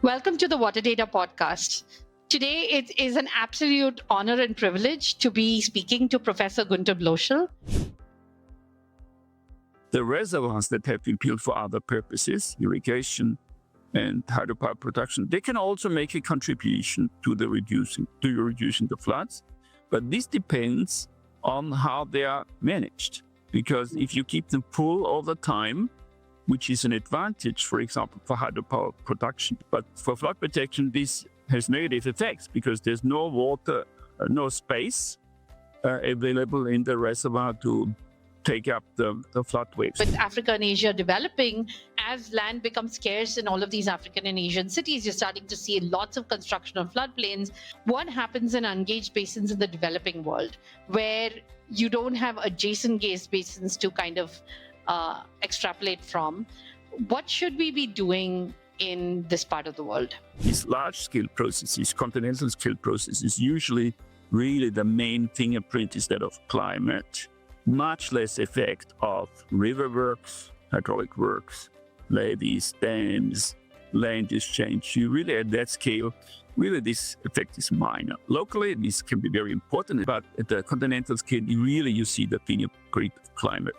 Welcome to the Water Data Podcast. Today, it is an absolute honor and privilege to be speaking to Professor Guenter Bloeschl. The reservoirs that have been built for other purposes, irrigation and hydropower production, they can also make a contribution to reducing the floods. But this depends on how they are managed. Because if you keep them full all the time, which is an advantage, for example, for hydropower production. But for flood protection, this has negative effects because there's no water, no space available in the reservoir to take up the flood waves. With Africa and Asia developing, as land becomes scarce in all of these African and Asian cities, you're starting to see lots of construction of floodplains. What happens in ungauged basins in the developing world, where you don't have adjacent gauge basins to kind of extrapolate from? What should we be doing in this part of the world? These large-scale processes, continental-scale processes, usually really the main fingerprint is that of climate. Much less effect of river works, hydraulic works, levees, dams, land use change. You really, at that scale, really this effect is minor. Locally, this can be very important, but at the continental scale, you see the fingerprint of climate.